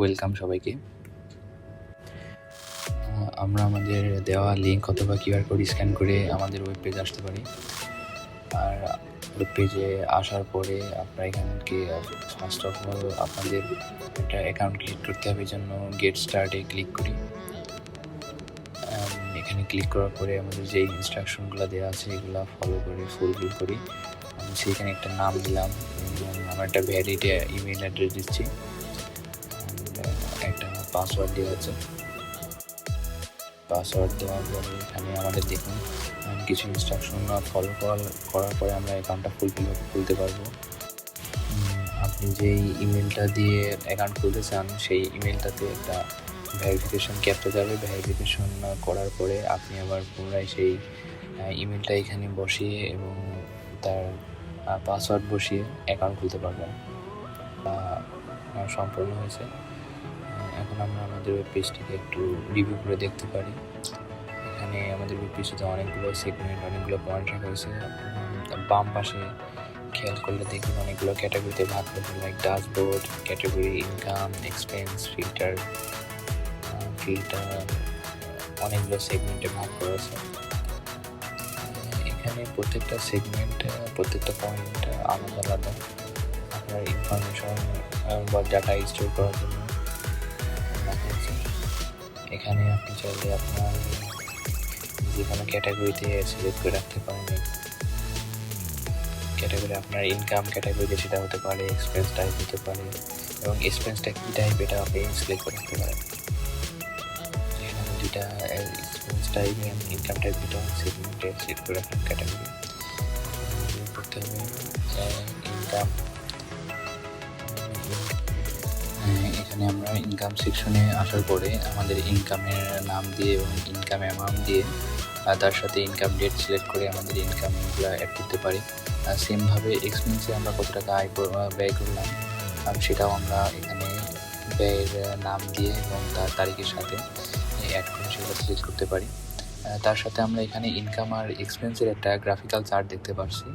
Welcome সবাইকে। আমরা আমাদের দেওয়া লিঙ্ক অথবা কিউআর কোড স্ক্যান করে আমাদের ওয়েব পেজ আসতে পারি। আর ওয়েব পেজে আসার পরে আপনারা এখান থেকে ফার্স্ট অফ অল আপনাদের একটা অ্যাকাউন্ট ক্রিয়েট করতে হবে। এই জন্য গেট স্টার্টে ক্লিক করি। এখানে ক্লিক করার পরে আমাদের যে ইনস্ট্রাকশনগুলো দেওয়া আছে এগুলো ফলো করে ফুলফিল করি। আমি সেইখানে একটা নাম দিলাম এবং আমার একটা ভ্যালিড ইমেল অ্যাড্রেস দিচ্ছি, একটা পাসওয়ার্ড দেওয়া আছে। পাসওয়ার্ড দেওয়ার পরে এখানে আমাদের দেখুন কিছু ইনস্ট্রাকশন ফলো করার পরে আমরা অ্যাকাউন্টটা খুলতে পারবো। আপনি যেই ইমেলটা দিয়ে অ্যাকাউন্ট খুলতে চান সেই ইমেলটাতে একটা ভেরিফিকেশন ক্যাপচা যাবে। ভেরিফিকেশন করার পরে আপনি আবার পুনরায় সেই ইমেলটা এখানে বসিয়ে এবং তার পাসওয়ার্ড বসিয়ে অ্যাকাউন্ট খুলতে পারবেন। সম্পূর্ণ হয়েছে। এখন আমরা আমাদের ওয়েব পেজটিকে একটু রিভিউ করে দেখতে পারি। এখানে আমাদের ওয়েব পেজটিতে অনেকগুলো সেগমেন্ট, অনেকগুলো পয়েন্ট রাখা হয়েছে। বাম পাশে খেয়াল করলে দেখুন অনেকগুলো ক্যাটাগরিতে ভাগ করেছে, like dashboard, category, income, expense, filter, অনেকগুলো সেগমেন্টে ভাগ করা আছে। এখানে প্রত্যেকটা সেগমেন্ট, প্রত্যেকটা পয়েন্ট আলাদা আলাদা আপনার ইনফরমেশন বা ডাটা স্টোর করার জন্য রাখা আছে। এখানে আপনি চাইলে আপনার যে কোনো ক্যাটাগরিতে সিলেক্ট করে রাখতে পারেন। ক্যাটাগরি আপনার ইনকাম ক্যাটাগরিতে সেটা হতে পারে, এক্সপেন্স টাইপ হতে পারে, এবং এক্সপেন্সটা কী টাইপ এটা আপনি সিলেক্ট করে রাখতে পারেন। এখানে দুইটা এক্সপেন্স টাইপ এবং ইনকাম টাইপ দুটো সেগমেন্টে সিলেক্ট করে রাখেন ক্যাটাগরি। প্রথমে ইনকাম, এখানে আমরা ইনকাম সেকশনে আসার পরে আমাদের ইনকামের নাম দিয়ে এবং ইনকাম অ্যামাউন্ট দিয়ে তার সাথে ইনকাম ডেট সিলেক্ট করে আমাদের ইনকামগুলো অ্যাড করতে পারি। সেমভাবে এক্সপেন্সে আমরা কত টাকা ব্যয় করলাম সেটাও আমরা এখানে ব্যয়ের নাম দিয়ে এবং তার তারিখের সাথে অ্যাড করে সেটা সিলেক্ট করতে পারি। তার সাথে আমরা এখানে ইনকাম আর এক্সপেন্সের একটা গ্রাফিক্যাল চার্ট দেখতে পাচ্ছি,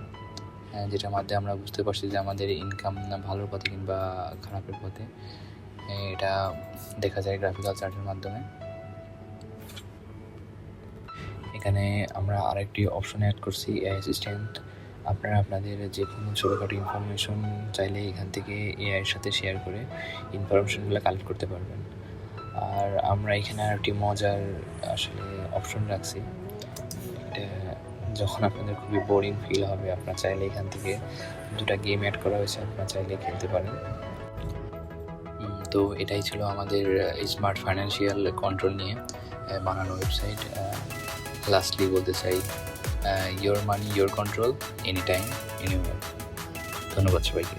যেটার মাধ্যমে আমরা বুঝতে পারছি যে আমাদের ইনকাম ভালোর পথে কিংবা খারাপের পথে। এটা দেখা যায় গ্রাফিক্যাল চার্টের মাধ্যমে। এখানে আমরা আরেকটি অপশন অ্যাড করছি, এআই অ্যাসিস্ট্যান্ট। আপনারা আপনাদের যে কোনো ছোটোখাটো ইনফরমেশন চাইলে এখান থেকে এআইয়ের সাথে শেয়ার করে ইনফরমেশনগুলো কালেক্ট করতে পারবেন। আর আমরা এখানে আরেকটি মজার আসলে অপশন রাখছি, এটা যখন আপনাদের খুবই বোরিং ফিল হবে আপনারা চাইলে এখান থেকে দুটা গেম অ্যাড করা হয়েছে, আপনারা চাইলে খেলতে পারেন। তো এটাই ছিল আমাদের স্মার্ট ফাইন্যান্সিয়াল কন্ট্রোল নিয়ে বানানো ওয়েবসাইট। লাস্টলি বলতে চাই, your money your control, any time anywhere. ধন্যবাদ সবাইকে।